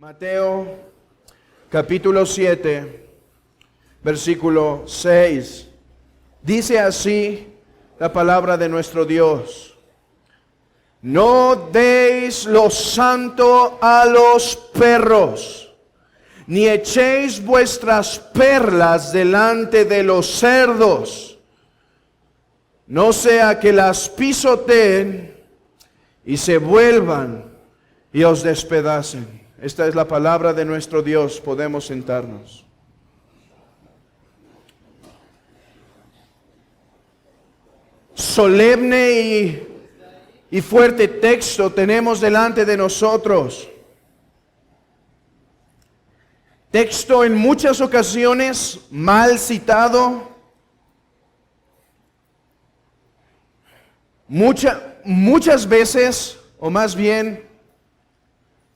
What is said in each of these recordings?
Mateo capítulo 7, versículo 6. Dice así la palabra de nuestro Dios: no deis lo santo a los perros, ni echéis vuestras perlas delante de los cerdos, no sea que las pisoteen y se vuelvan y os despedacen. Esta es la palabra de nuestro Dios. Podemos sentarnos. Solemne y fuerte texto tenemos delante de nosotros. Texto en muchas ocasiones mal citado. Muchas veces, o más bien,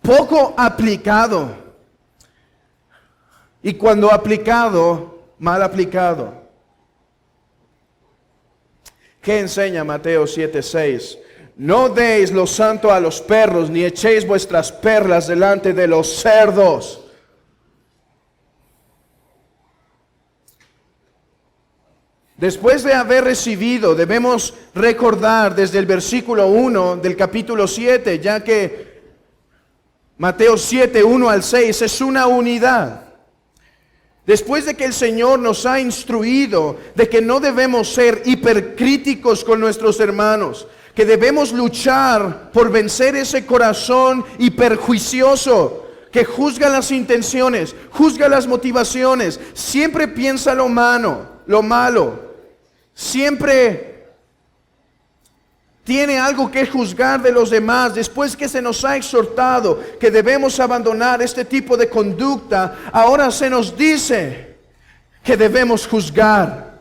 poco aplicado. Y cuando aplicado, mal aplicado. ¿Qué enseña Mateo 7:6? No deis lo santo a los perros, ni echéis vuestras perlas delante de los cerdos. Después de haber recibido, debemos recordar desde el versículo 1 del capítulo 7, ya que Mateo 7, 1 al 6 es una unidad. Después de que el Señor nos ha instruido de que no debemos ser hipercríticos con nuestros hermanos, que debemos luchar por vencer ese corazón hiperjuicioso que juzga las intenciones, juzga las motivaciones, siempre piensa lo malo, siempre tiene algo que juzgar de los demás. Después que se nos ha exhortado que debemos abandonar este tipo de conducta, ahora se nos dice que debemos juzgar.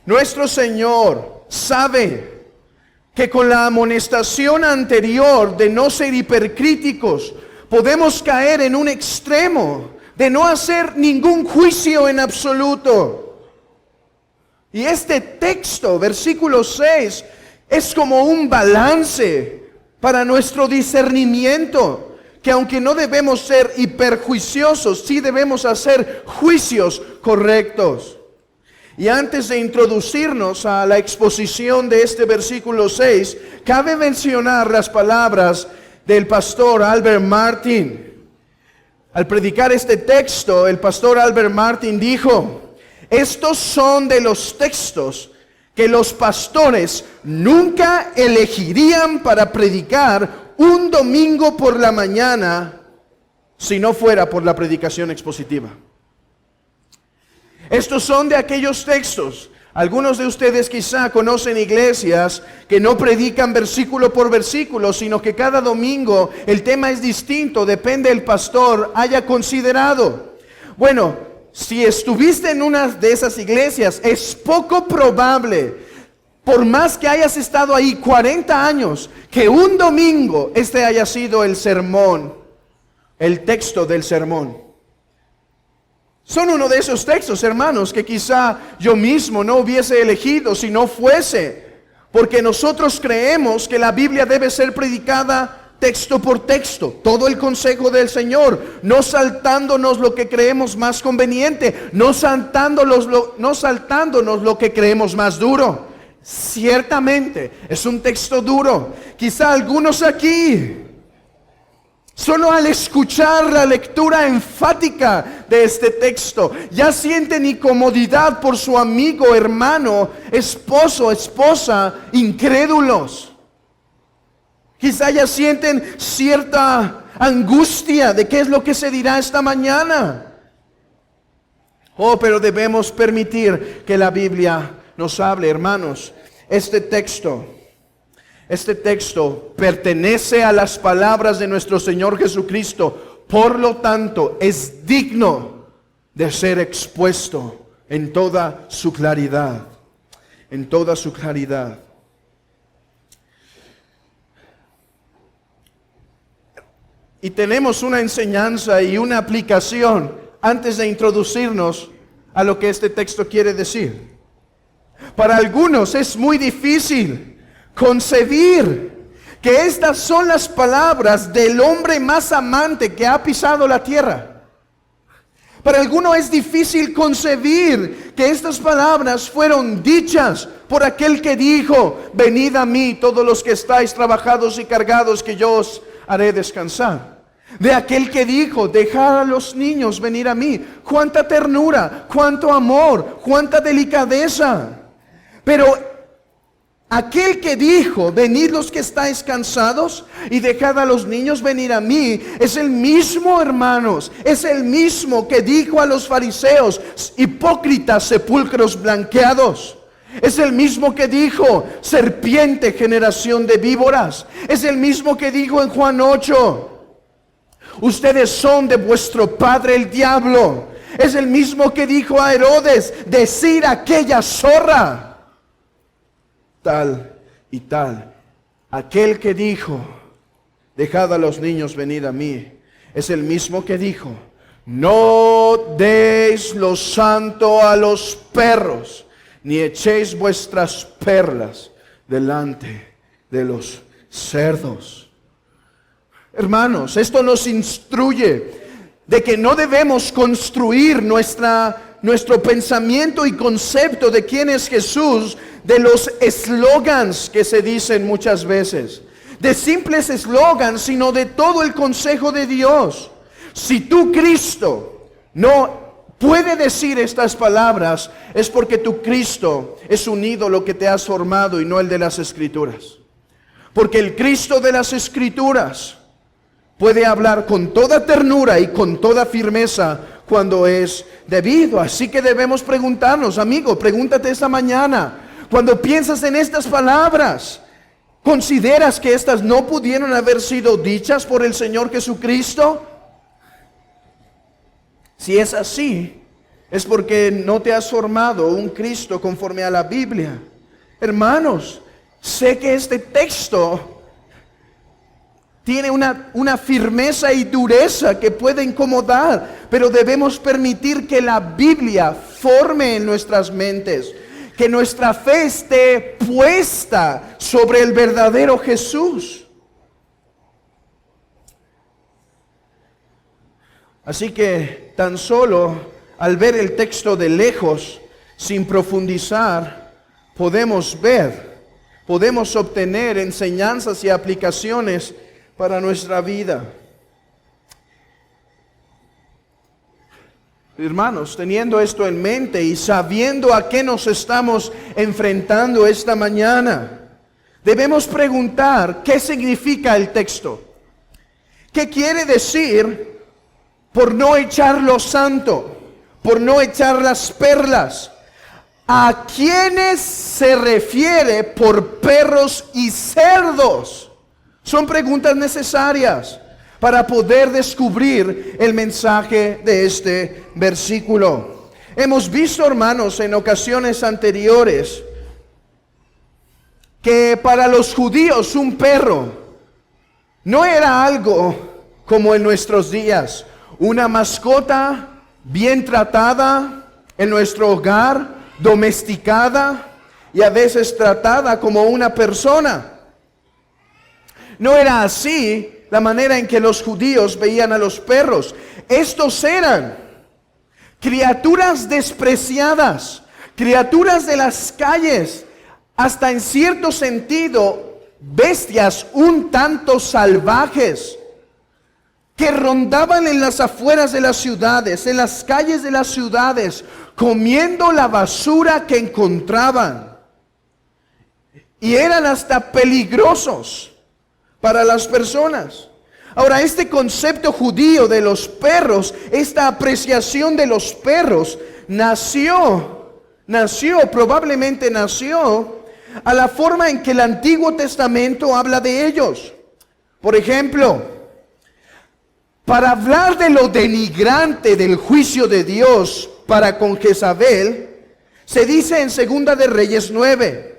Nuestro Señor sabe que con la amonestación anterior de no ser hipercríticos, podemos caer en un extremo de no hacer ningún juicio en absoluto. Y este texto, versículo 6, es como un balance para nuestro discernimiento, que aunque no debemos ser hiperjuiciosos, sí debemos hacer juicios correctos. Y antes de introducirnos a la exposición de este versículo 6, cabe mencionar las palabras del pastor Albert Martin. Al predicar este texto, el pastor Albert Martin dijo: estos son de los textos que los pastores nunca elegirían para predicar un domingo por la mañana si no fuera por la predicación expositiva. Estos son de aquellos textos. Algunos de ustedes quizá conocen iglesias que no predican versículo por versículo, sino que cada domingo el tema es distinto, depende del pastor haya considerado. Bueno, si estuviste en una de esas iglesias, es poco probable, por más que hayas estado ahí 40 años, que un domingo este haya sido el sermón, el texto del sermón. Son uno de esos textos, hermanos, que quizá yo mismo no hubiese elegido si no fuese, porque nosotros creemos que la Biblia debe ser predicada texto por texto, todo el consejo del Señor, no saltándonos lo que creemos más conveniente, no saltándonos lo que creemos más duro. Ciertamente es un texto duro. Quizá algunos aquí, solo al escuchar la lectura enfática de este texto, ya sienten incomodidad por su amigo, hermano, esposo, esposa, incrédulos. Quizá ya sienten cierta angustia de qué es lo que se dirá esta mañana. Pero debemos permitir que la Biblia nos hable, hermanos. Este texto pertenece a las palabras de nuestro Señor Jesucristo. Por lo tanto, es digno de ser expuesto en toda su claridad. En toda su claridad. Y tenemos una enseñanza y una aplicación antes de introducirnos a lo que este texto quiere decir. Para algunos es muy difícil concebir que estas son las palabras del hombre más amante que ha pisado la tierra. Para algunos es difícil concebir que estas palabras fueron dichas por aquel que dijo: venid a mí todos los que estáis trabajados y cargados, que yo os haré descansar. De aquel que dijo: dejad a los niños venir a mí. Cuánta ternura, cuánto amor, cuánta delicadeza. Pero aquel que dijo: venid los que estáis cansados y dejad a los niños venir a mí, es el mismo, hermanos, es el mismo que dijo a los fariseos: hipócritas, sepulcros blanqueados. Es el mismo que dijo: serpiente, generación de víboras. Es el mismo que dijo en Juan 8: ustedes son de vuestro padre el diablo. Es el mismo que dijo a Herodes: decir aquella zorra. Tal y tal. Aquel que dijo: dejad a los niños venir a mí, es el mismo que dijo: no deis lo santo a los perros, ni echéis vuestras perlas delante de los cerdos. Hermanos, esto nos instruye de que no debemos construir nuestro pensamiento y concepto de quién es Jesús de los eslogans que se dicen muchas veces, de simples eslogans, sino de todo el consejo de Dios. Si tú, Cristo, no puede decir estas palabras, es porque tu Cristo es un ídolo que te has formado y no el de las Escrituras. Porque el Cristo de las Escrituras puede hablar con toda ternura y con toda firmeza cuando es debido. Así que debemos preguntarnos, amigo, pregúntate esta mañana: cuando piensas en estas palabras, ¿consideras que estas no pudieron haber sido dichas por el Señor Jesucristo? Si es así, es porque no te has formado un Cristo conforme a la Biblia. Hermanos, sé que este texto tiene una firmeza y dureza que puede incomodar, pero debemos permitir que la Biblia forme en nuestras mentes, que nuestra fe esté puesta sobre el verdadero Jesús. Así que tan solo al ver el texto de lejos, sin profundizar, podemos obtener enseñanzas y aplicaciones para nuestra vida. Hermanos, teniendo esto en mente y sabiendo a qué nos estamos enfrentando esta mañana, debemos preguntar: ¿qué significa el texto? ¿Qué quiere decir por no echar lo santo, por no echar las perlas? ¿A quiénes se refiere por perros y cerdos? Son preguntas necesarias para poder descubrir el mensaje de este versículo. Hemos visto, hermanos, en ocasiones anteriores que para los judíos un perro no era algo como en nuestros días, una mascota bien tratada en nuestro hogar, domesticada y a veces tratada como una persona. No era así la manera en que los judíos veían a los perros. Estos eran criaturas despreciadas, criaturas de las calles, hasta en cierto sentido bestias un tanto salvajes, que rondaban en las afueras de las ciudades, en las calles de las ciudades, comiendo la basura que encontraban. Y eran hasta peligrosos para las personas. Ahora, este concepto judío de los perros, esta apreciación de los perros, probablemente nació a la forma en que el Antiguo Testamento habla de ellos. Por ejemplo, para hablar de lo denigrante del juicio de Dios para con Jezabel, se dice en 2 de Reyes 9: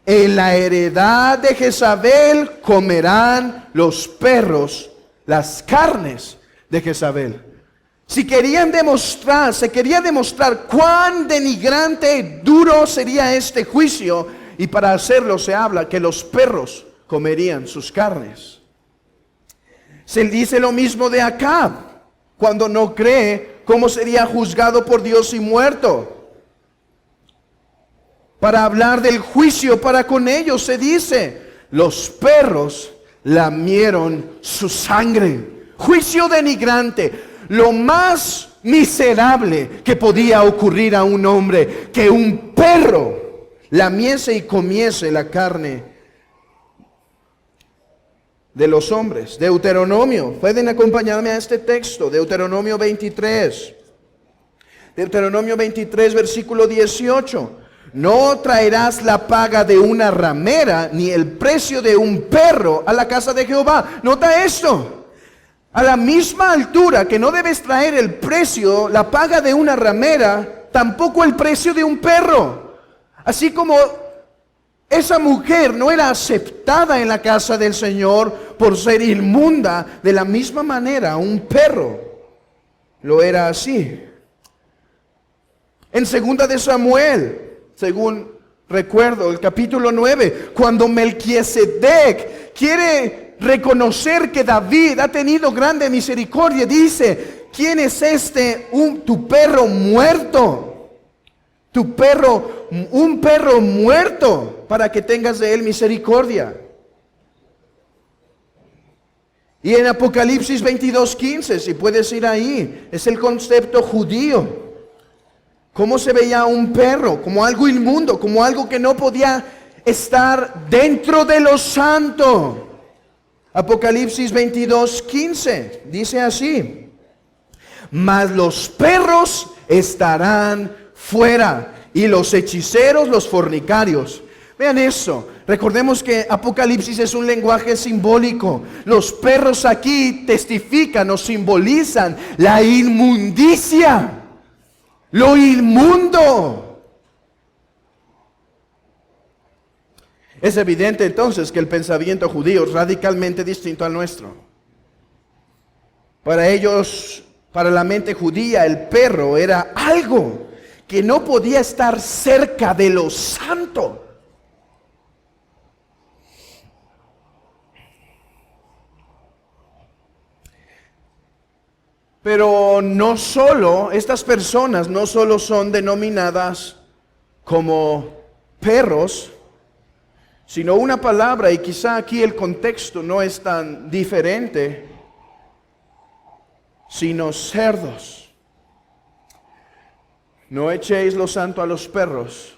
en la heredad de Jezabel comerán los perros las carnes de Jezabel. Se quería demostrar cuán denigrante y duro sería este juicio, y para hacerlo se habla que los perros comerían sus carnes. Se dice lo mismo de Acab, cuando no cree, ¿cómo sería juzgado por Dios y muerto? Para hablar del juicio para con ellos se dice, los perros lamieron su sangre. Juicio denigrante, lo más miserable que podía ocurrir a un hombre, que un perro lamiese y comiese la carne de los hombres. Deuteronomio, pueden acompañarme a este texto, Deuteronomio 23. Deuteronomio 23, versículo 18. No traerás la paga de una ramera, ni el precio de un perro a la casa de Jehová. Nota esto. A la misma altura que no debes traer el precio, la paga de una ramera, tampoco el precio de un perro. Así como esa mujer no era aceptada en la casa del Señor por ser inmunda, de la misma manera un perro lo era así. En 2 de Samuel, según recuerdo, el capítulo 9, cuando Melquisedec quiere reconocer que David ha tenido grande misericordia, dice, ¿quién es este? Tu perro muerto. Tu perro, un perro muerto, para que tengas de él misericordia. Y en Apocalipsis 22:15, si puedes ir ahí, es el concepto judío. ¿Cómo se veía un perro? Como algo inmundo, como algo que no podía estar dentro de lo santo. Apocalipsis 22:15 dice así: mas los perros estarán fuera, y los hechiceros, los fornicarios. Vean eso. Recordemos que Apocalipsis es un lenguaje simbólico. Los perros aquí testifican o simbolizan la inmundicia, lo inmundo. Es evidente entonces que el pensamiento judío es radicalmente distinto al nuestro. Para ellos, para la mente judía, el perro era algo que no podía estar cerca de lo santo. Pero no solo, estas personas no solo son denominadas como perros, sino una palabra, y quizá aquí el contexto no es tan diferente, sino cerdos. No echéis lo santo a los perros.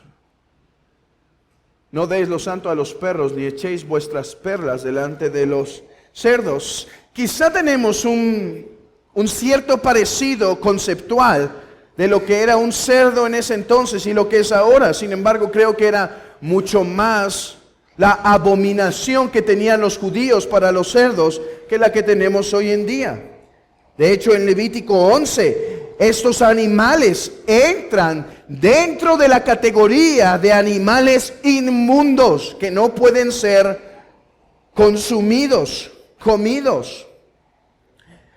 No deis lo santo a los perros, ni echéis vuestras perlas delante de los cerdos. Quizá tenemos un cierto parecido conceptual de lo que era un cerdo en ese entonces y lo que es ahora. Sin embargo, creo que era mucho más la abominación que tenían los judíos para los cerdos que la que tenemos hoy en día. De hecho, en Levítico 11, estos animales entran dentro de la categoría de animales inmundos que no pueden ser consumidos, comidos.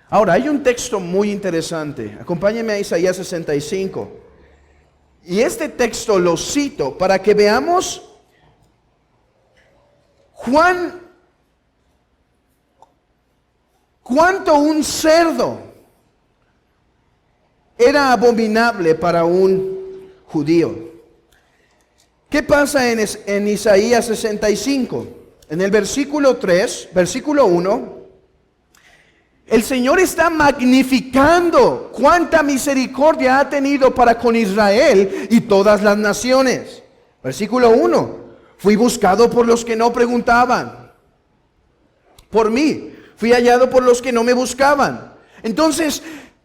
Ahora, hay un texto muy interesante. Acompáñenme a Isaías 65. Y este texto lo cito para que veamos cuánto un cerdo era abominable para un judío. ¿Qué pasa en Isaías 65? En el versículo 3, versículo 1, el Señor está magnificando cuánta misericordia ha tenido para con Israel y todas las naciones. Versículo 1, fui buscado por los que no preguntaban por mí, fui hallado por los que no me buscaban. Entonces,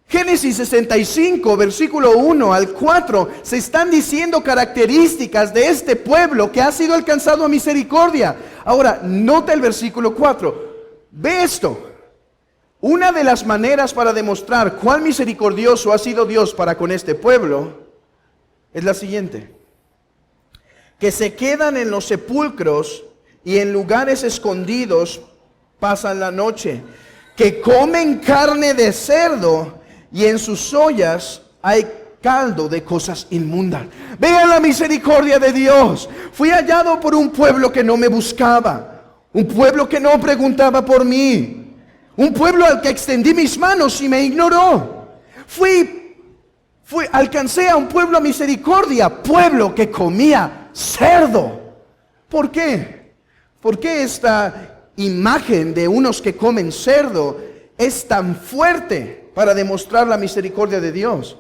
Génesis 65, versículo 1 al 4, se están diciendo características de este pueblo que ha sido alcanzado a misericordia. Ahora, nota el versículo 4, ve esto. Una de las maneras para demostrar cuán misericordioso ha sido Dios para con este pueblo es la siguiente: que se quedan en los sepulcros y en lugares escondidos pasan la noche, que comen carne de cerdo y en sus ollas hay caldo de cosas inmundas. Vean la misericordia de Dios. Fui hallado por un pueblo que no me buscaba. Un pueblo que no preguntaba por mí. Un pueblo al que extendí mis manos y me ignoró. Alcancé a un pueblo a misericordia, pueblo que comía cerdo. ¿Por qué? ¿Por qué esta imagen de unos que comen cerdo es tan fuerte para demostrar la misericordia de Dios?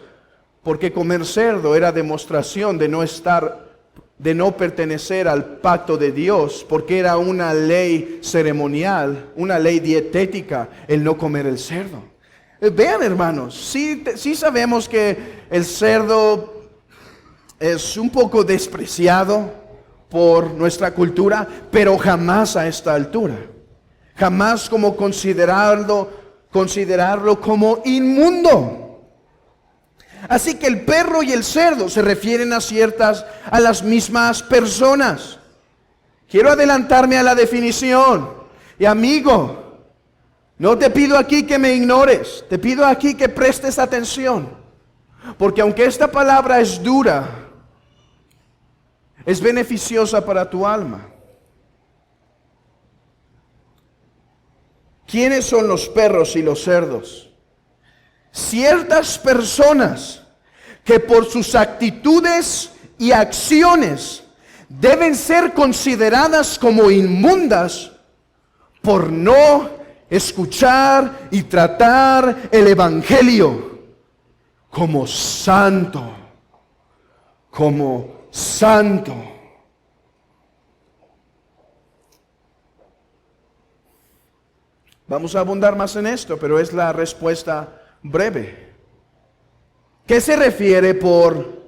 Porque comer cerdo era demostración de no pertenecer al pacto de Dios, porque era una ley ceremonial, una ley dietética, el no comer el cerdo. Vean, hermanos, sí sabemos que el cerdo es un poco despreciado por nuestra cultura, pero jamás a esta altura. Jamás como considerarlo como inmundo. Así que el perro y el cerdo se refieren a las mismas personas. Quiero adelantarme a la definición. Y amigo, no te pido aquí que me ignores, te pido aquí que prestes atención. Porque aunque esta palabra es dura, es beneficiosa para tu alma. ¿Quiénes son los perros y los cerdos? Ciertas personas que por sus actitudes y acciones deben ser consideradas como inmundas por no escuchar y tratar el evangelio como santo, como santo. Vamos a abundar más en esto, pero es la respuesta breve. ¿Qué se refiere por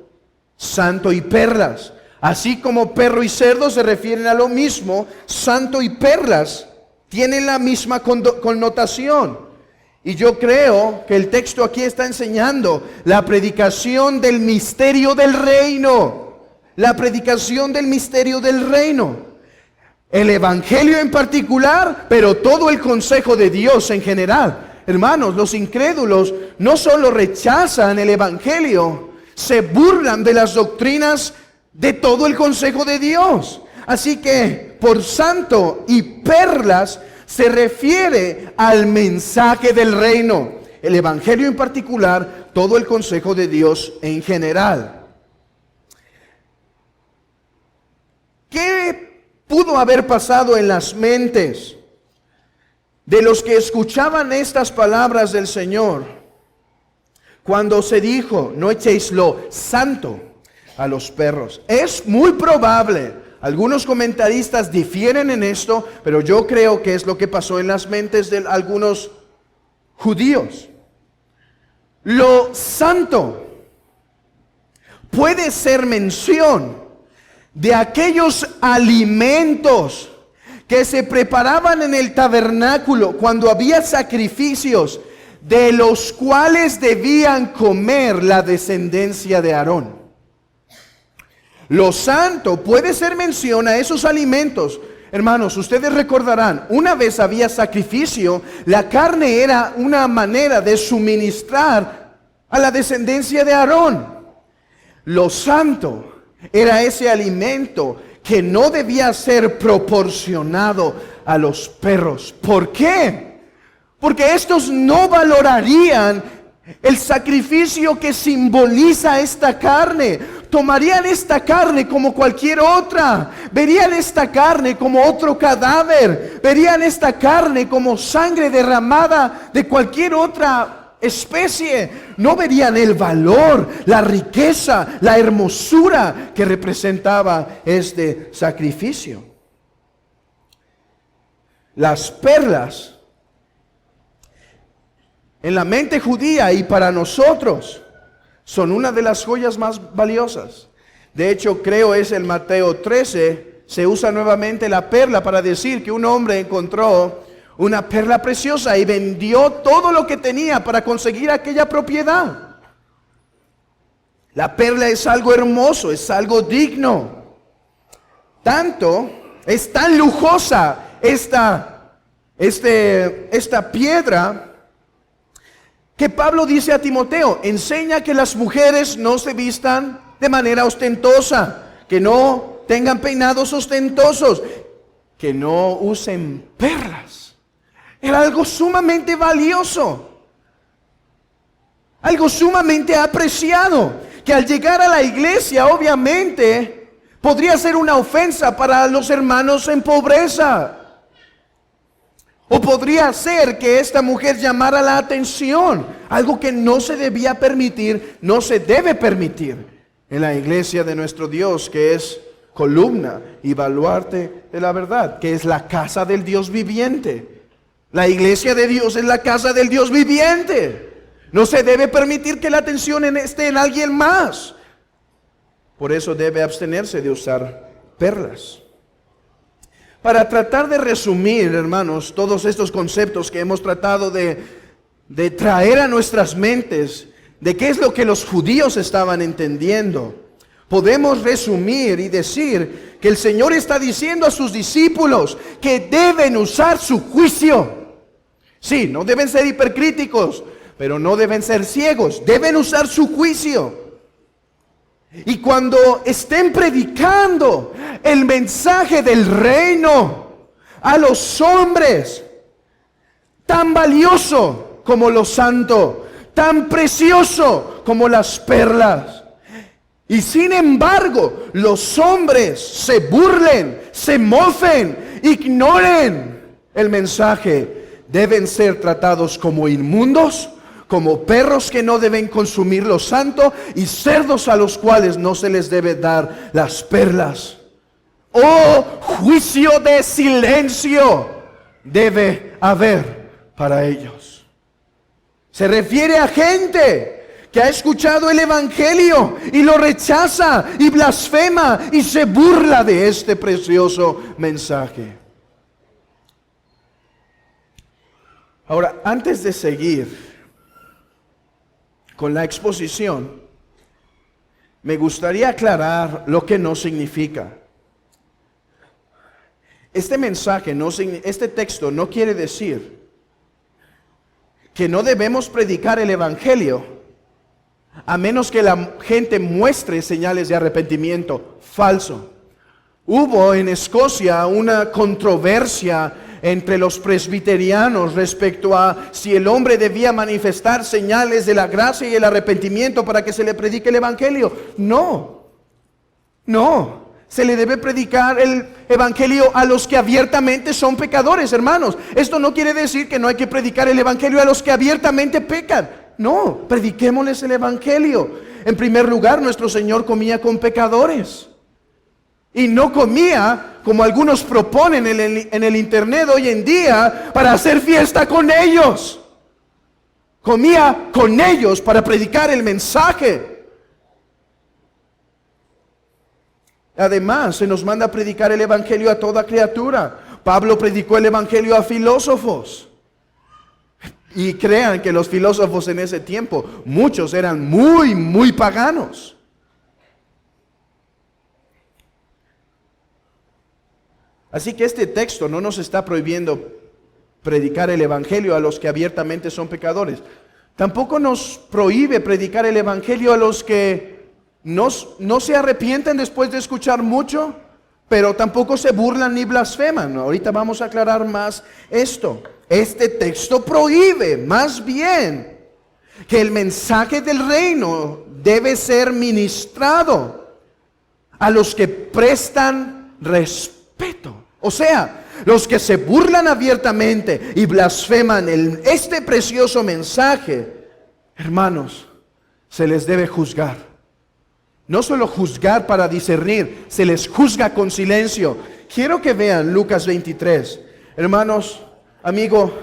santo y perlas? Así como perro y cerdo se refieren a lo mismo, santo y perlas tienen la misma connotación. Y yo creo que el texto aquí está enseñando la predicación del misterio del reino. La predicación del misterio del reino. El evangelio en particular, pero todo el consejo de Dios en general. Hermanos, los incrédulos no solo rechazan el evangelio, se burlan de las doctrinas de todo el consejo de Dios. Así que por santo y perlas se refiere al mensaje del reino, el evangelio en particular, todo el consejo de Dios en general. ¿Qué pudo haber pasado en las mentes de los que escuchaban estas palabras del Señor cuando se dijo, no echéis lo santo a los perros? Es muy probable, algunos comentaristas difieren en esto, pero yo creo que es lo que pasó en las mentes de algunos judíos. Lo santo puede ser mención de aquellos alimentos que se preparaban en el tabernáculo cuando había sacrificios, de los cuales debían comer la descendencia de Aarón. Lo santo puede ser mención a esos alimentos. Hermanos, ustedes recordarán, una vez había sacrificio, la carne era una manera de suministrar a la descendencia de Aarón. Lo santo era ese alimento que no debía ser proporcionado a los perros. ¿Por qué? Porque estos no valorarían el sacrificio que simboliza esta carne. Tomarían esta carne como cualquier otra. Verían esta carne como otro cadáver. Verían esta carne como sangre derramada de cualquier otra especie. No verían el valor, la riqueza, la hermosura que representaba este sacrificio. Las perlas en la mente judía y para nosotros son una de las joyas más valiosas. De hecho, creo es en Mateo 13, se usa nuevamente la perla para decir que un hombre encontró una perla preciosa y vendió todo lo que tenía para conseguir aquella propiedad. La perla es algo hermoso, es algo digno. Tanto, es tan lujosa esta piedra, que Pablo dice a Timoteo, enseña que las mujeres no se vistan de manera ostentosa, que no tengan peinados ostentosos. que no usen perlas. Era algo sumamente valioso, algo sumamente apreciado, que al llegar a la iglesia obviamente podría ser una ofensa para los hermanos en pobreza. O podría ser que esta mujer llamara la atención, algo que no se debía permitir, no se debe permitir en la iglesia de nuestro Dios, que es columna y baluarte de la verdad, que es la casa del Dios viviente. La iglesia de Dios es la casa del Dios viviente. No se debe permitir que la atención esté en alguien más. Por eso debe abstenerse de usar perlas. Para tratar de resumir, hermanos, todos estos conceptos que hemos tratado de traer a nuestras mentes, de qué es lo que los judíos estaban entendiendo, podemos resumir y decir que el Señor está diciendo a sus discípulos que deben usar su juicio. Sí, no deben ser hipercríticos, pero no deben ser ciegos, deben usar su juicio. Y cuando estén predicando el mensaje del reino a los hombres, tan valioso como lo santo, tan precioso como las perlas, y sin embargo los hombres se burlen, se mofen, ignoren el mensaje, deben ser tratados como inmundos, como perros que no deben consumir lo santo, y cerdos a los cuales no se les debe dar las perlas. Oh, juicio de silencio debe haber para ellos. Se refiere a gente que ha escuchado el evangelio y lo rechaza y blasfema y se burla de este precioso mensaje. Ahora, antes de seguir con la exposición, me gustaría aclarar lo que no significa. Este mensaje, este texto no quiere decir que no debemos predicar el evangelio a menos que la gente muestre señales de arrepentimiento. Falso. Hubo en Escocia una controversia entre los presbiterianos respecto a si el hombre debía manifestar señales de la gracia y el arrepentimiento para que se le predique el evangelio. No, se le debe predicar el evangelio a los que abiertamente son pecadores, hermanos. Esto no quiere decir que no hay que predicar el evangelio a los que abiertamente pecan. No, prediquémosles el evangelio. En primer lugar, nuestro Señor comía con pecadores. Y no comía como algunos proponen en el internet hoy en día para hacer fiesta con ellos. Comía con ellos para predicar el mensaje. Además, se nos manda a predicar el evangelio a toda criatura. Pablo predicó el evangelio a filósofos. Y crean que los filósofos en ese tiempo, muchos eran muy paganos. Así que este texto no nos está prohibiendo predicar el evangelio a los que abiertamente son pecadores. Tampoco nos prohíbe predicar el evangelio a los que no se arrepienten después de escuchar mucho, pero tampoco se burlan ni blasfeman. Ahorita vamos a aclarar más esto. Este texto prohíbe más bien que el mensaje del reino debe ser ministrado a los que prestan respeto. O sea, los que se burlan abiertamente y blasfeman este precioso mensaje, hermanos, se les debe juzgar. No solo juzgar para discernir, se les juzga con silencio. Quiero que vean Lucas 23. Hermanos, amigo,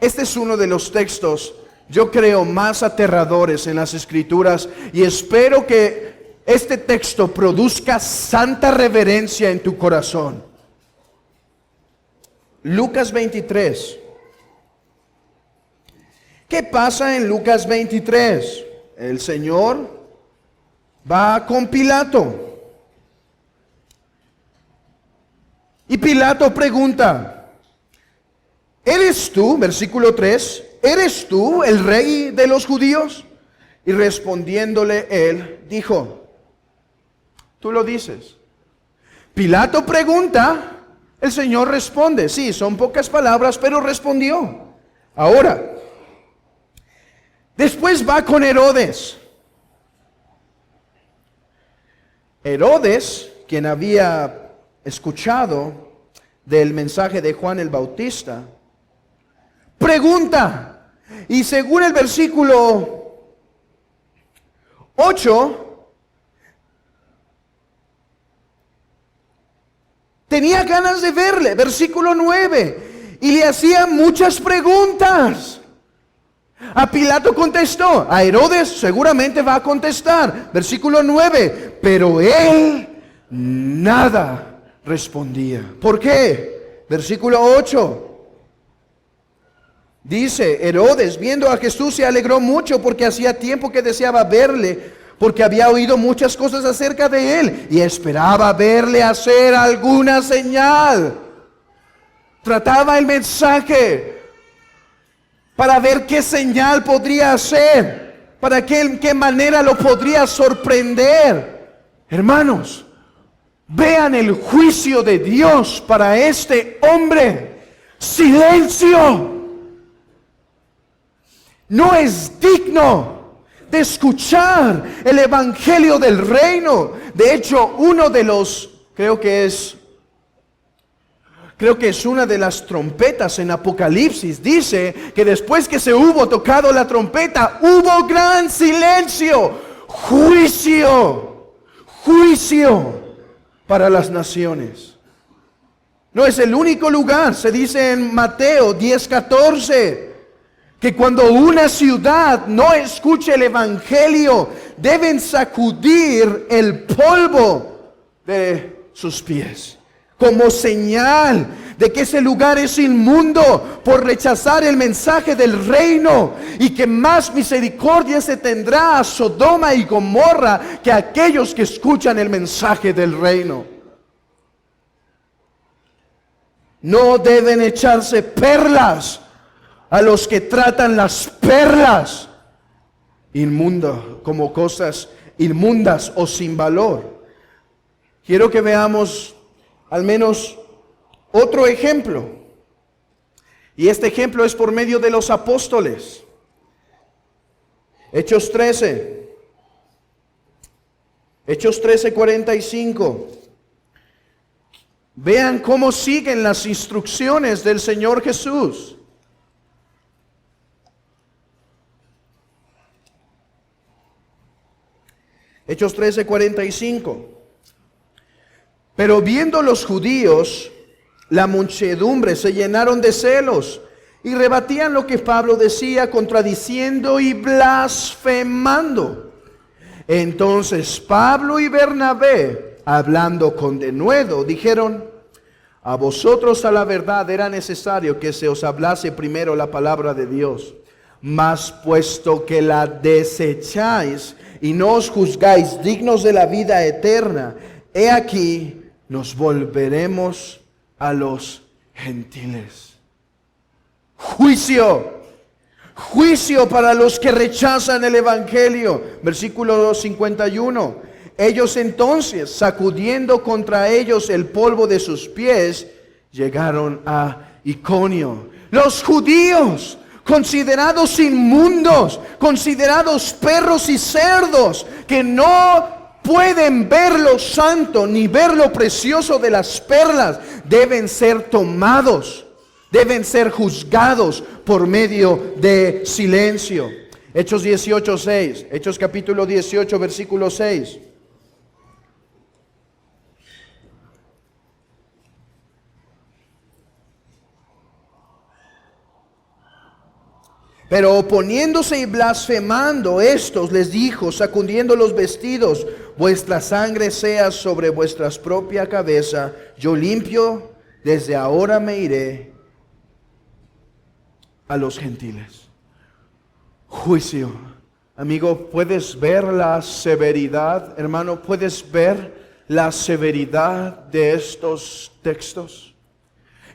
este es uno de los textos, yo creo, más aterradores en las Escrituras, y espero que este texto produzca santa reverencia en tu corazón. Lucas 23. ¿Qué pasa en Lucas 23? El Señor va con Pilato. Y Pilato pregunta, ¿eres tú, versículo 3, ¿eres tú el rey de los judíos? Y respondiéndole él, dijo, tú lo dices. Pilato pregunta, El Señor responde. Sí, son pocas palabras, pero respondió. Ahora, después va con Herodes. Herodes, quien había escuchado del mensaje de Juan el Bautista, pregunta, y según el versículo 8, tenía ganas de verle. Versículo 9, y le hacía muchas preguntas. A Pilato contestó, a Herodes seguramente va a contestar. Versículo 9, pero él nada respondía. ¿Por qué? Versículo 8. Dice, Herodes, viendo a Jesús, se alegró mucho porque hacía tiempo que deseaba verle, porque había oído muchas cosas acerca de él y esperaba verle hacer alguna señal. Trataba el mensaje para ver qué señal podría hacer, para qué manera lo podría sorprender. Hermanos, vean el juicio de Dios para este hombre. Silencio. No es digno de escuchar el evangelio del reino. De hecho, creo que es una de las trompetas en Apocalipsis, dice que después que se hubo tocado la trompeta, hubo gran silencio, juicio para las naciones. No es el único lugar, se dice en Mateo 10:14. Que cuando una ciudad no escuche el evangelio, deben sacudir el polvo de sus pies, como señal de que ese lugar es inmundo por rechazar el mensaje del reino, y que más misericordia se tendrá a Sodoma y Gomorra que a aquellos que escuchan el mensaje del reino. No deben echarse perlas a los que tratan las perlas como cosas inmundas o sin valor. Quiero que veamos al menos otro ejemplo. Y este ejemplo es por medio de los apóstoles. Hechos 13:45. Vean cómo siguen las instrucciones del Señor Jesús. Hechos 13:45. Pero viendo los judíos, la muchedumbre se llenaron de celos y rebatían lo que Pablo decía, contradiciendo y blasfemando. Entonces Pablo y Bernabé, hablando con denuedo, dijeron: a vosotros a la verdad era necesario que se os hablase primero la palabra de Dios, mas puesto que la desecháis y no os juzgáis dignos de la vida eterna, he aquí nos volveremos a los gentiles. Juicio para los que rechazan el evangelio. Versículo 51. Ellos entonces, sacudiendo contra ellos el polvo de sus pies, llegaron a Iconio. Los judíos, considerados inmundos, considerados perros y cerdos, que no pueden ver lo santo ni ver lo precioso de las perlas, deben ser tomados, deben ser juzgados por medio de silencio. Hechos 18:6, Hechos capítulo 18, versículo 6. Pero oponiéndose y blasfemando, estos les dijo, sacudiendo los vestidos: vuestra sangre sea sobre vuestra propia cabeza, yo limpio, desde ahora me iré a los gentiles. Juicio. Amigo, ¿puedes ver la severidad? Hermano, ¿puedes ver la severidad de estos textos?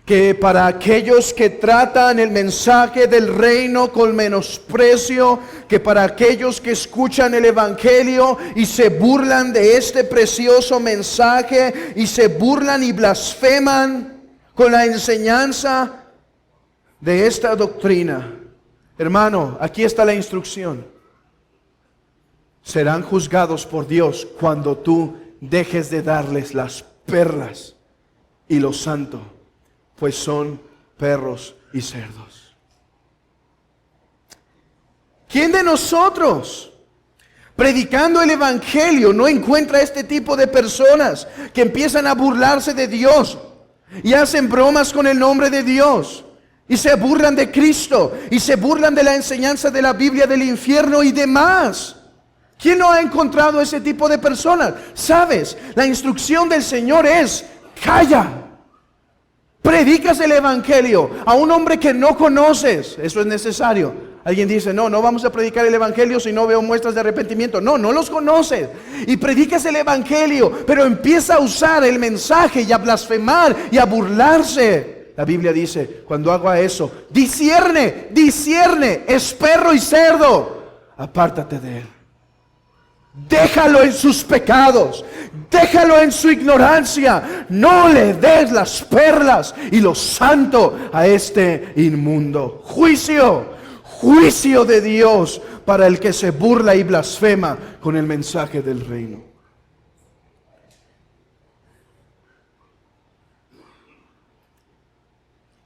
Que para aquellos que tratan el mensaje del reino con menosprecio, que para aquellos que escuchan el evangelio y se burlan de este precioso mensaje, y se burlan y blasfeman, con la enseñanza de esta doctrina, hermano, aquí está la instrucción. Serán juzgados por Dios cuando tú dejes de darles las perlas y lo santo, pues son perros y cerdos. ¿Quién de nosotros, predicando el evangelio, no encuentra este tipo de personas que empiezan a burlarse de Dios y hacen bromas con el nombre de Dios y se burlan de Cristo y se burlan de la enseñanza de la Biblia, del infierno y demás? ¿Quién no ha encontrado ese tipo de personas? ¿Sabes? La instrucción del Señor es: calla. Predicas el evangelio a un hombre que no conoces. Eso es necesario. Alguien dice: no vamos a predicar el evangelio si no veo muestras de arrepentimiento. No los conoces. Y predicas el evangelio, pero empieza a usar el mensaje y a blasfemar y a burlarse. La Biblia dice: cuando haga eso, discierne, es perro y cerdo. Apártate de él. Déjalo en sus pecados, déjalo en su ignorancia. No le des las perlas y lo santo a este inmundo. Juicio de Dios para el que se burla y blasfema con el mensaje del reino.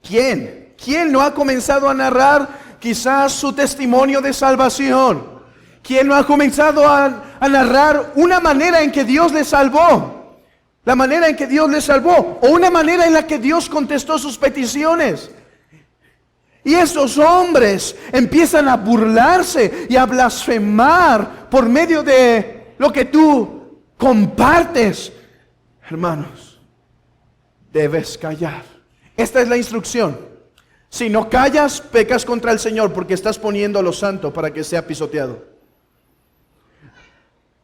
¿Quién no ha comenzado a narrar quizás su testimonio de salvación? ¿Quién no ha comenzado a narrar una manera en que Dios le salvó? La manera en que Dios le salvó, o una manera en la que Dios contestó sus peticiones. Y esos hombres empiezan a burlarse y a blasfemar por medio de lo que tú compartes. Hermanos, debes callar. Esta es la instrucción. Si no callas, pecas contra el Señor, porque estás poniendo a lo santo para que sea pisoteado.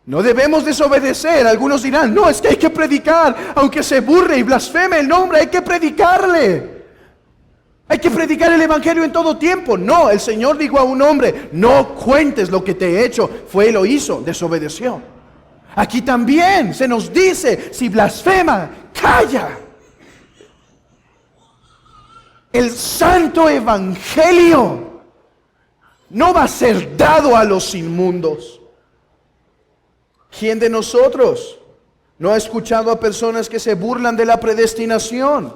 No debemos desobedecer. Algunos dirán: no, es que hay que predicar, aunque se burle y blasfeme el nombre, hay que predicarle. Hay que predicar el evangelio en todo tiempo. No, el Señor dijo a un hombre: no cuentes lo que te he hecho. Fue y lo hizo, desobedeció. Aquí también se nos dice: si blasfema, calla. El santo evangelio no va a ser dado a los inmundos. ¿Quién de nosotros no ha escuchado a personas que se burlan de la predestinación?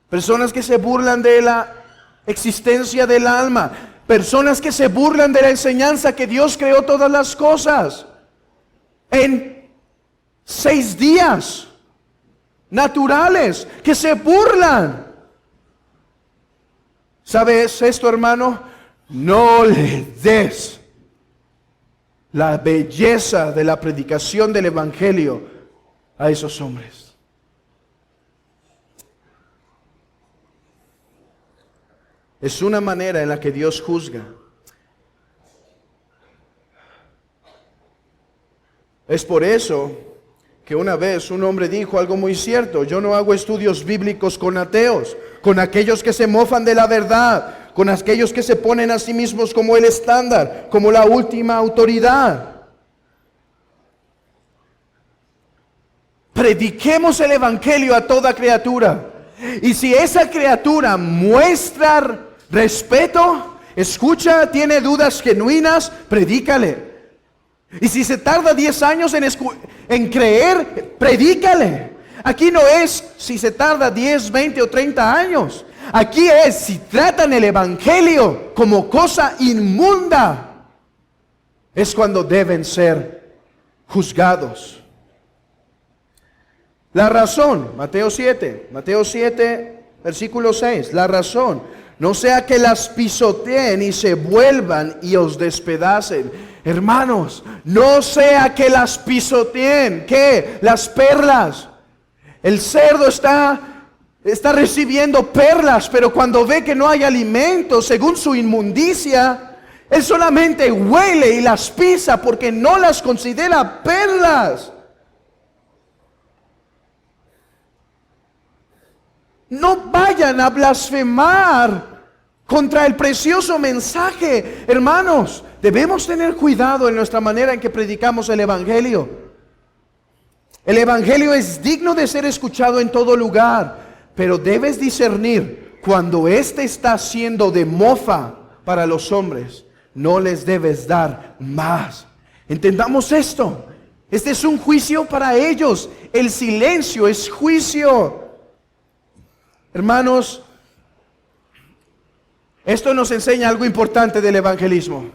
Personas que se burlan de la existencia del alma. Personas que se burlan de la enseñanza que Dios creó todas las cosas en 6 días naturales, que se burlan. ¿Sabes esto, hermano? No le des la belleza de la predicación del evangelio a esos hombres. Es una manera en la que Dios juzga. Es por eso que una vez un hombre dijo algo muy cierto: yo no hago estudios bíblicos con ateos, con aquellos que se mofan de la verdad, con aquellos que se ponen a sí mismos como el estándar, como la última autoridad. Prediquemos el evangelio a toda criatura. Y si esa criatura muestra respeto, escucha, tiene dudas genuinas, predícale. Y si se tarda 10 años en creer, predícale. Aquí no es si se tarda 10, 20 o 30 años. Aquí es si tratan el evangelio como cosa inmunda. Es cuando deben ser juzgados. La razón, Mateo 7, versículo 6. La razón: no sea que las pisoteen y se vuelvan y os despedacen. Hermanos, no sea que las pisoteen. ¿Qué? Las perlas. El cerdo está recibiendo perlas, pero cuando ve que no hay alimento, según su inmundicia, él solamente huele y las pisa porque no las considera perlas. No vayan a blasfemar contra el precioso mensaje. Hermanos, debemos tener cuidado en nuestra manera en que predicamos el evangelio. El evangelio es digno de ser escuchado en todo lugar. Pero debes discernir cuando éste está siendo de mofa para los hombres. No les debes dar más. Entendamos esto. Este es un juicio para ellos. El silencio es juicio. Hermanos, esto nos enseña algo importante del evangelismo.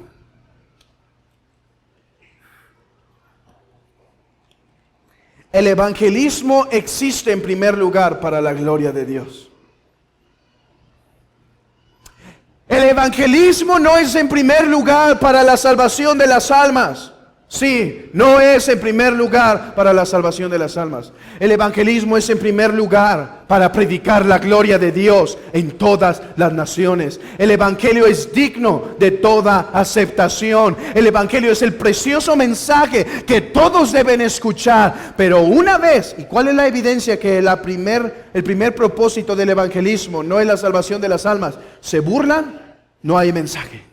El evangelismo existe en primer lugar para la gloria de Dios. El evangelismo no es en primer lugar para la salvación de las almas. Sí, no es en primer lugar para la salvación de las almas. El evangelismo es en primer lugar para predicar la gloria de Dios en todas las naciones. El evangelio es digno de toda aceptación. El evangelio es el precioso mensaje que todos deben escuchar. Pero una vez, ¿y cuál es la evidencia que el primer propósito del evangelismo no es la salvación de las almas? Se burlan, no hay mensaje.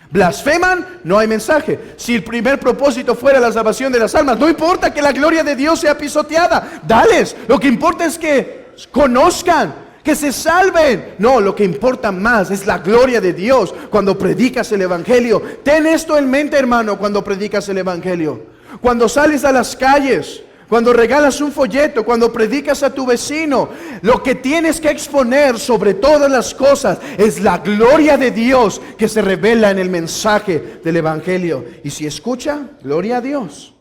Blasfeman, no hay mensaje. Si el primer propósito fuera la salvación de las almas, no importa que la gloria de Dios sea pisoteada, dales. Lo que importa es que conozcan, que se salven. No, lo que importa más es la gloria de Dios cuando predicas el evangelio. Ten esto en mente, hermano, cuando predicas el evangelio. Cuando sales a las calles, cuando regalas un folleto, cuando predicas a tu vecino, lo que tienes que exponer sobre todas las cosas es la gloria de Dios que se revela en el mensaje del evangelio. Y si escucha, gloria a Dios.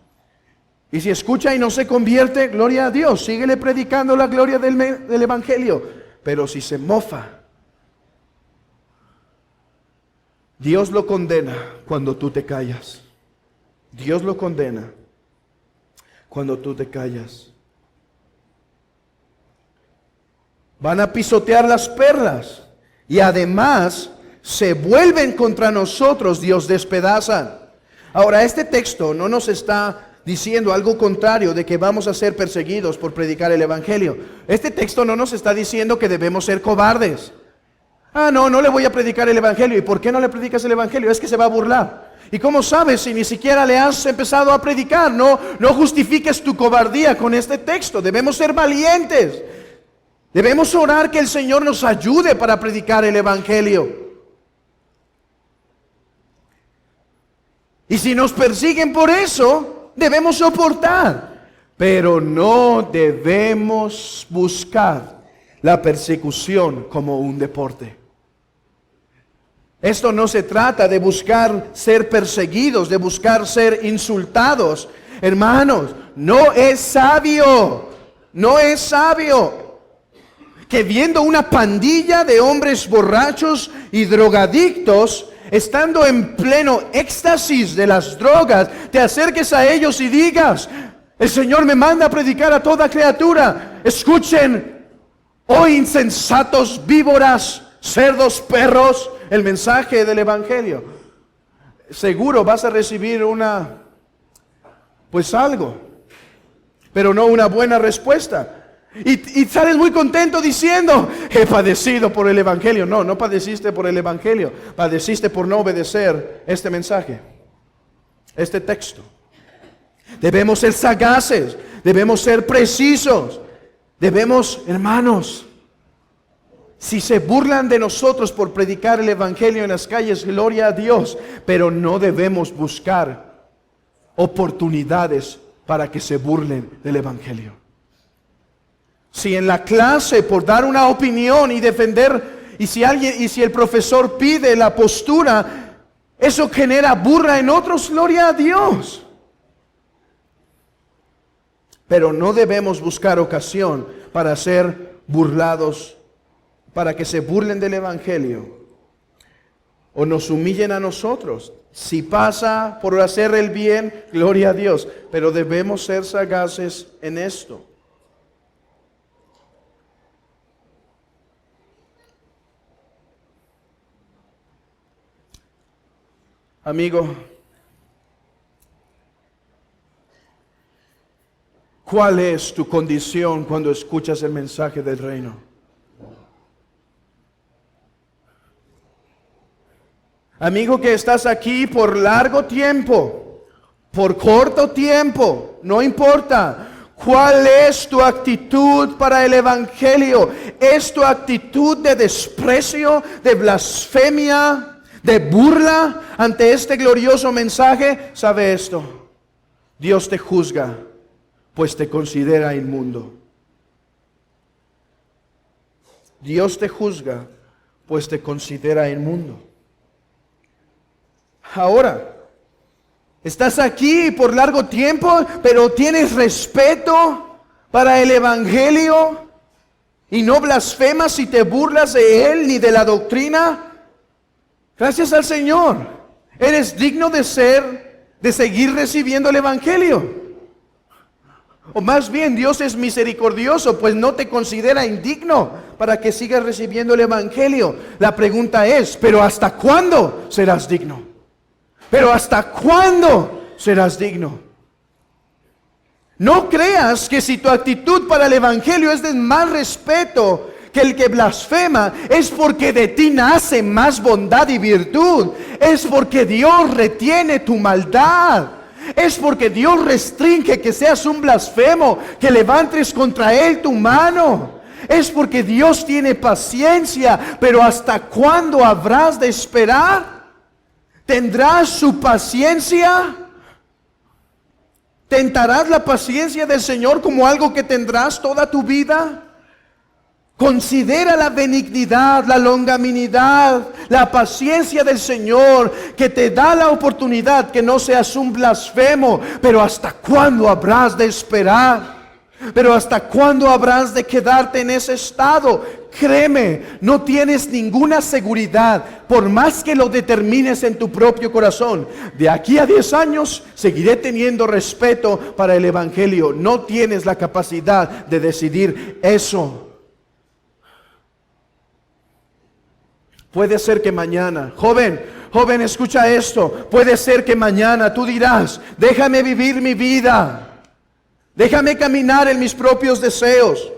Y si escucha y no se convierte, gloria a Dios. Síguele predicando la gloria del evangelio. Pero si se mofa, Dios lo condena cuando tú te callas. Dios lo condena cuando tú te callas. Van a pisotear las perlas y además se vuelven contra nosotros, Dios despedazan. Ahora, este texto no nos está diciendo algo contrario de que vamos a ser perseguidos por predicar el evangelio. Este texto no nos está diciendo que debemos ser cobardes. No le voy a predicar el evangelio. ¿Y por qué no le predicas el evangelio? Es que se va a burlar. ¿Y cómo sabes si ni siquiera le has empezado a predicar? No justifiques tu cobardía con este texto. Debemos ser valientes. Debemos orar que el Señor nos ayude para predicar el evangelio. Y si nos persiguen por eso, debemos soportar. Pero no debemos buscar la persecución como un deporte. Esto no se trata de buscar ser perseguidos, de buscar ser insultados. Hermanos, no es sabio que viendo una pandilla de hombres borrachos y drogadictos, estando en pleno éxtasis de las drogas, te acerques a ellos y digas: el Señor me manda a predicar a toda criatura. Escuchen, oh insensatos, víboras, cerdos, perros, el mensaje del evangelio. Seguro vas a recibir algo, pero no una buena respuesta. Y sales muy contento diciendo: he padecido por el evangelio. No padeciste por el evangelio, padeciste por no obedecer este mensaje, este texto. Debemos ser sagaces, debemos ser precisos, debemos, hermanos, si se burlan de nosotros por predicar el evangelio en las calles, gloria a Dios, pero no debemos buscar oportunidades para que se burlen del evangelio. Si en la clase, por dar una opinión y defender, y si el profesor pide la postura, eso genera burla en otros, gloria a Dios. Pero no debemos buscar ocasión para ser burlados, para que se burlen del evangelio o nos humillen a nosotros. Si pasa por hacer el bien, gloria a Dios, pero debemos ser sagaces en esto. Amigo, ¿cuál es tu condición cuando escuchas el mensaje del reino? Amigo que estás aquí por largo tiempo, por corto tiempo, no importa. ¿Cuál es tu actitud para el evangelio? ¿Es tu actitud de desprecio, de blasfemia, de burla ante este glorioso mensaje? Sabe esto: Dios te juzga, pues te considera inmundo. Dios te juzga, pues te considera inmundo. Ahora, estás aquí por largo tiempo, pero tienes respeto para el evangelio y no blasfemas y te burlas de él ni de la doctrina. Gracias al Señor, eres digno de seguir recibiendo el evangelio. O más bien, Dios es misericordioso, pues no te considera indigno para que sigas recibiendo el evangelio. La pregunta es, ¿pero hasta cuándo serás digno? ¿Pero hasta cuándo serás digno? No creas que si tu actitud para el evangelio es de más respeto que el que blasfema, es porque de ti nace más bondad y virtud. Es porque Dios retiene tu maldad. Es porque Dios restringe que seas un blasfemo, que levantes contra él tu mano. Es porque Dios tiene paciencia. Pero ¿hasta cuándo habrás de esperar? ¿Tendrás su paciencia? ¿Tentarás la paciencia del Señor como algo que tendrás toda tu vida? Considera la benignidad, la longanimidad, la paciencia del Señor, que te da la oportunidad que no seas un blasfemo. Pero ¿hasta cuándo habrás de esperar? ¿Pero hasta cuándo habrás de quedarte en ese estado? Créeme, no tienes ninguna seguridad, por más que lo determines en tu propio corazón. De aquí a 10 años seguiré teniendo respeto para el evangelio. No tienes la capacidad de decidir eso. Puede ser que mañana, joven, escucha esto. Puede ser que mañana tú dirás: déjame vivir mi vida, déjame caminar en mis propios deseos,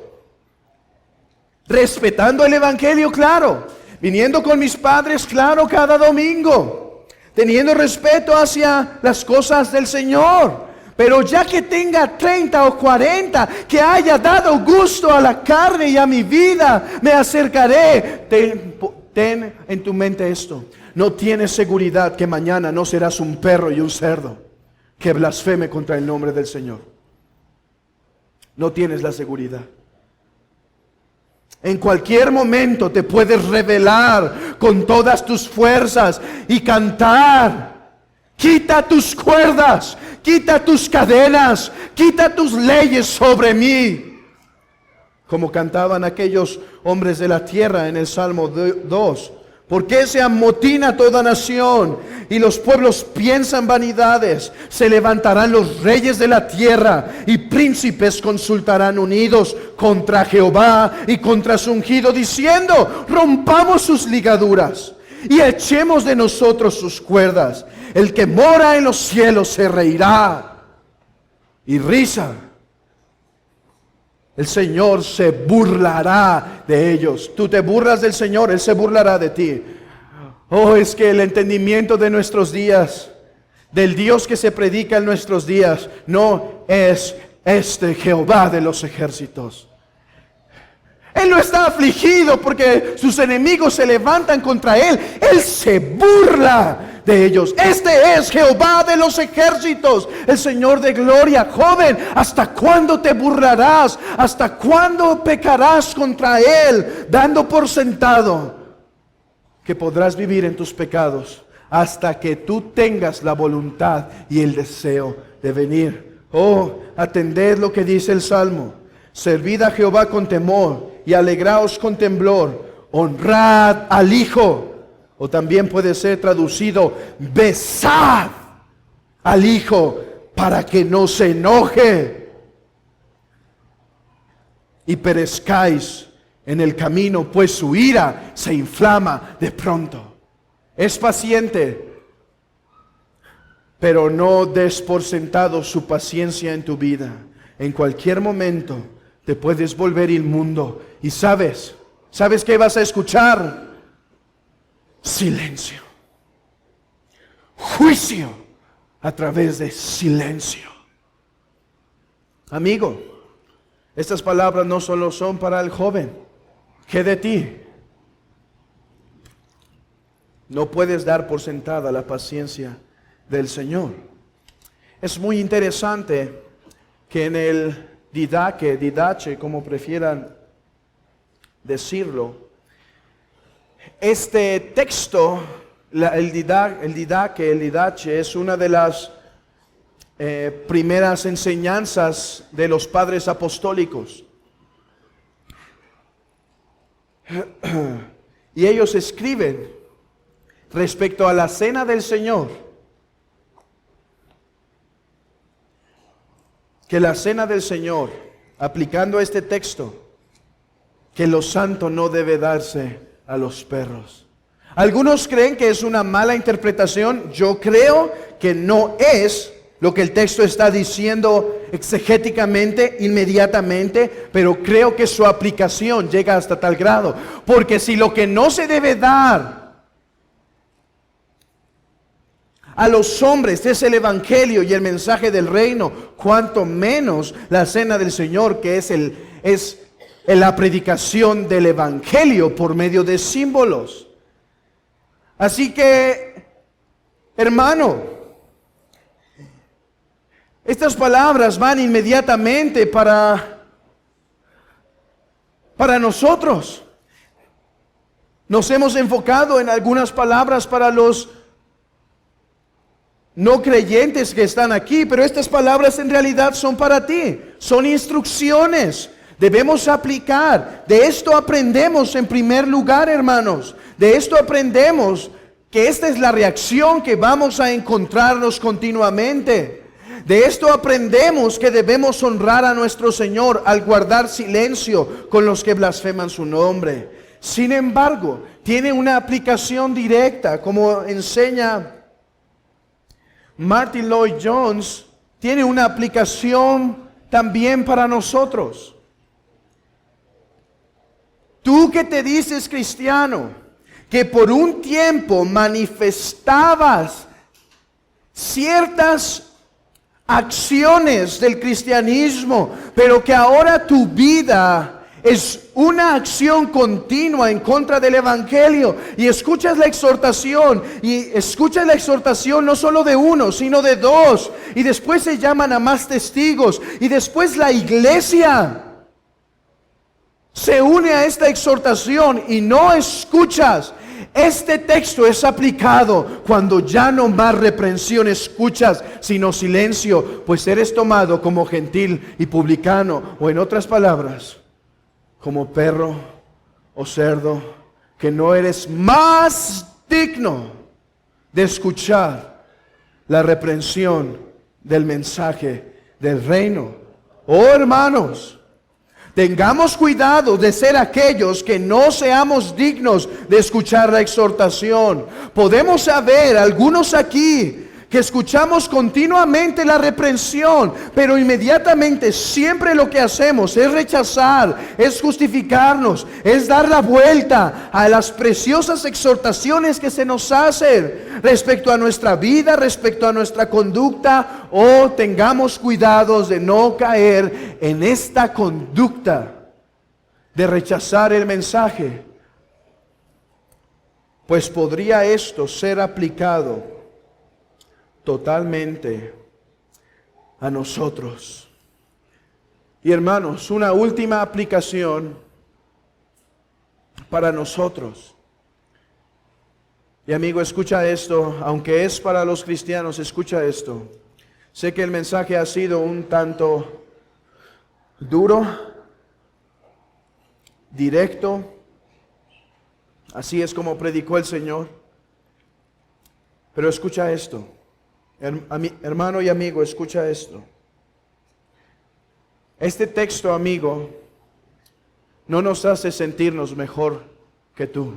respetando el evangelio, claro, viniendo con mis padres, claro, cada domingo, teniendo respeto hacia las cosas del Señor. Pero ya que tenga 30 o 40, que haya dado gusto a la carne y a mi vida, me acercaré. Ten en tu mente esto: no tienes seguridad que mañana no serás un perro y un cerdo que blasfeme contra el nombre del Señor. No tienes la seguridad. En cualquier momento te puedes rebelar con todas tus fuerzas y cantar: quita tus cuerdas, quita tus cadenas, quita tus leyes sobre mí. Como cantaban aquellos hombres de la tierra en el Salmo 2. ¿Por qué se amotina toda nación y los pueblos piensan vanidades? Se levantarán los reyes de la tierra y príncipes consultarán unidos contra Jehová y contra su ungido, diciendo: rompamos sus ligaduras y echemos de nosotros sus cuerdas. El que mora en los cielos se reirá. Y risa. El Señor se burlará de ellos. Tú te burlas del Señor, Él se burlará de ti. Oh, es que el entendimiento de nuestros días, del Dios que se predica en nuestros días, no es este Jehová de los ejércitos. Él no está afligido porque sus enemigos se levantan contra Él. Él se burla de ellos. Este es Jehová de los ejércitos, el Señor de gloria. Joven, ¿hasta cuándo te burlarás? ¿Hasta cuándo pecarás contra Él, dando por sentado que podrás vivir en tus pecados? Hasta que tú tengas la voluntad y el deseo de venir. Oh, atended lo que dice el Salmo: servid a Jehová con temor y alegraos con temblor. Honrad al Hijo. O también puede ser traducido: besad al Hijo para que no se enoje y perezcáis en el camino, pues su ira se inflama de pronto. Es paciente, pero no des por sentado su paciencia en tu vida. En cualquier momento te puedes volver inmundo. Y ¿sabes qué vas a escuchar? Silencio. Juicio a través de silencio. Amigo, estas palabras no solo son para el joven. ¿Qué de ti? No puedes dar por sentada la paciencia del Señor. Es muy interesante que en el didache, como prefieran decirlo, este texto, el didache es una de las primeras enseñanzas de los padres apostólicos. Y ellos escriben respecto a la cena del Señor, que la cena del Señor, aplicando este texto, que lo santo no debe darse a los perros. Algunos creen que es una mala interpretación. Yo creo que no es lo que el texto está diciendo exegéticamente, inmediatamente, pero creo que su aplicación llega hasta tal grado. Porque si lo que no se debe dar a los hombres es el evangelio y el mensaje del reino, cuanto menos la cena del Señor, que es la predicación del evangelio por medio de símbolos. Así que, hermano, estas palabras van inmediatamente para nosotros. Nos hemos enfocado en algunas palabras para los no creyentes que están aquí, pero estas palabras en realidad son para ti. Son instrucciones. Debemos aplicar. De esto aprendemos en primer lugar, hermanos. De esto aprendemos que esta es la reacción que vamos a encontrarnos continuamente. De esto aprendemos que debemos honrar a nuestro Señor al guardar silencio con los que blasfeman su nombre. Sin embargo, tiene una aplicación directa, como enseña Martin Lloyd Jones, tiene una aplicación también para nosotros. Tú que te dices cristiano, que por un tiempo manifestabas ciertas acciones del cristianismo, pero que ahora tu vida es una acción continua en contra del evangelio, y escuchas la exhortación no solo de uno, sino de dos, y después se llaman a más testigos, y después la iglesia se une a esta exhortación y no escuchas. Este texto es aplicado cuando ya no más reprensión escuchas, sino silencio, pues eres tomado como gentil y publicano, o en otras palabras, como perro o cerdo, que no eres más digno de escuchar la reprensión del mensaje del reino. Oh, hermanos, tengamos cuidado de ser aquellos que no seamos dignos de escuchar la exhortación. Podemos haber algunos aquí que escuchamos continuamente la reprensión, pero inmediatamente siempre lo que hacemos es rechazar, es justificarnos, es dar la vuelta a las preciosas exhortaciones que se nos hacen respecto a nuestra vida, respecto a nuestra conducta. Oh, tengamos cuidados de no caer en esta conducta de rechazar el mensaje, pues podría esto ser aplicado totalmente a nosotros. Y hermanos, una última aplicación para nosotros. Y amigo, escucha esto, aunque es para los cristianos, escucha esto. Sé que el mensaje ha sido un tanto duro, directo. Así es como predicó el Señor. Pero escucha esto. Hermano y amigo, escucha esto. Este texto, amigo, no nos hace sentirnos mejor que tú.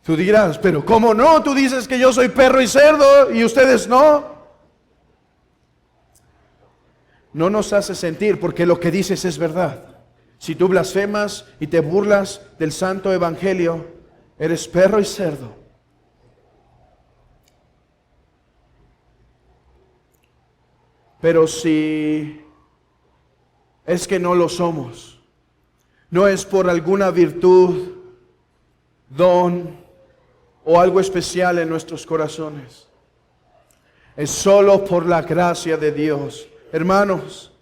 Tú dirás, pero ¿cómo no? Tú dices que yo soy perro y cerdo y ustedes no. No nos hace sentir, porque lo que dices es verdad. Si tú blasfemas y te burlas del santo evangelio, eres perro y cerdo. Pero si es que no lo somos, no es por alguna virtud, don o algo especial en nuestros corazones. Es solo por la gracia de Dios. Hermanos,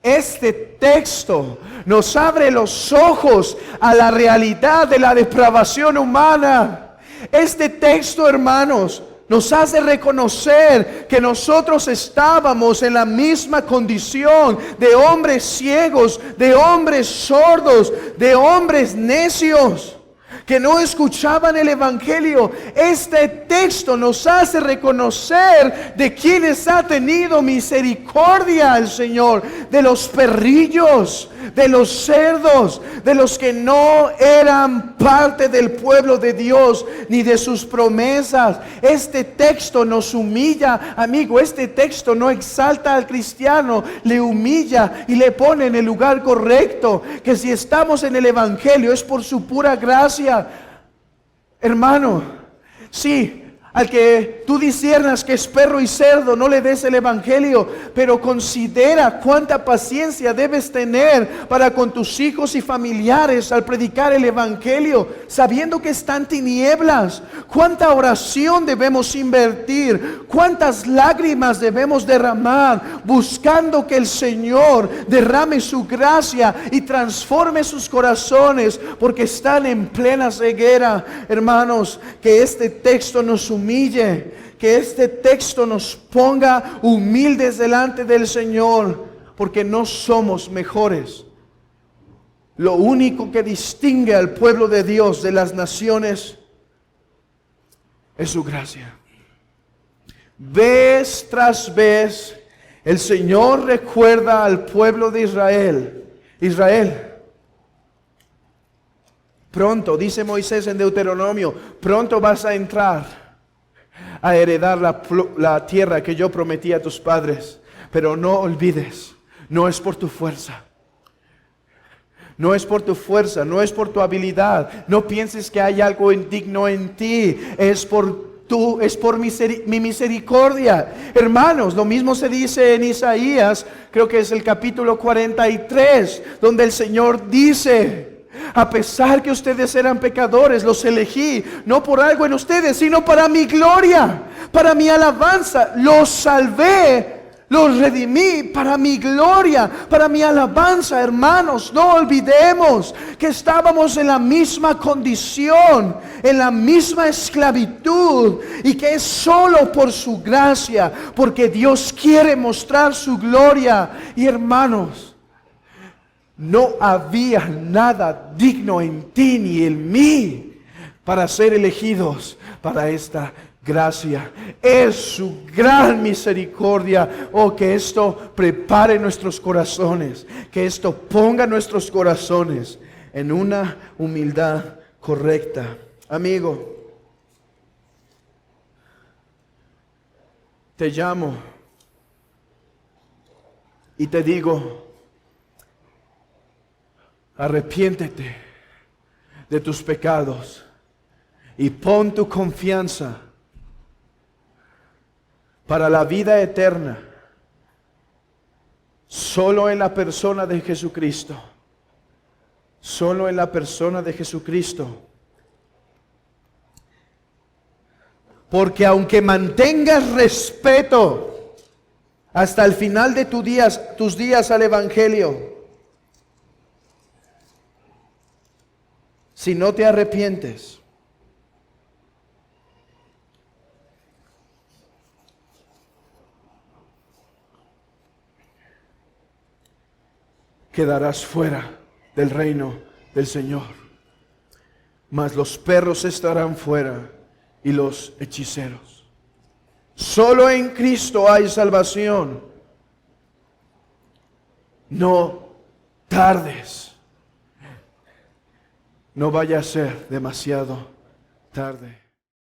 este texto nos abre los ojos a la realidad de la depravación humana. Este texto, hermanos, nos hace reconocer que nosotros estábamos en la misma condición de hombres ciegos, de hombres sordos, de hombres necios, que no escuchaban el Evangelio. Este texto nos hace reconocer de quienes ha tenido misericordia el Señor, de los perrillos, de los cerdos, de los que no eran parte del pueblo de Dios, ni de sus promesas. Este texto nos humilla, amigo. Este texto no exalta al cristiano, le humilla y le pone en el lugar correcto, que si estamos en el Evangelio es por su pura gracia. Hermano, sí, al que tú disiernas que es perro y cerdo, no le des el Evangelio, pero considera cuánta paciencia debes tener para con tus hijos y familiares al predicar el Evangelio, sabiendo que están tinieblas. Cuánta oración debemos invertir, cuántas lágrimas debemos derramar, buscando que el Señor derrame su gracia y transforme sus corazones, porque están en plena ceguera. Hermanos, que este texto nos humille, que este texto nos ponga humildes delante del Señor, porque no somos mejores. Lo único que distingue al pueblo de Dios de las naciones es su gracia. Vez tras vez el Señor recuerda al pueblo de Israel: Israel, pronto, dice Moisés en Deuteronomio, pronto vas a entrar a heredar la tierra que yo prometí a tus padres. Pero no olvides, no es por tu fuerza. No es por tu fuerza, no es por tu habilidad. No pienses que hay algo indigno en ti. Es por mi misericordia. Hermanos, lo mismo se dice en Isaías, creo que es el capítulo 43, donde el Señor dice: a pesar que ustedes eran pecadores, los elegí, no por algo en ustedes, sino para mi gloria, para mi alabanza. Los salvé, los redimí para mi gloria, para mi alabanza. Hermanos, no olvidemos que estábamos en la misma condición, en la misma esclavitud, y que es solo por su gracia, porque Dios quiere mostrar su gloria. Y hermanos, no había nada digno en ti ni en mí para ser elegidos para esta gracia. Es su gran misericordia. Oh, que esto prepare nuestros corazones, que esto ponga nuestros corazones en una humildad correcta. Amigo, te llamo y te digo: arrepiéntete de tus pecados y pon tu confianza para la vida eterna solo en la persona de Jesucristo. Solo en la persona de Jesucristo. Porque aunque mantengas respeto hasta el final de tus días al Evangelio, si no te arrepientes, quedarás fuera del reino del Señor. Mas los perros estarán fuera y los hechiceros. Solo en Cristo hay salvación. No tardes. No vaya a ser demasiado tarde.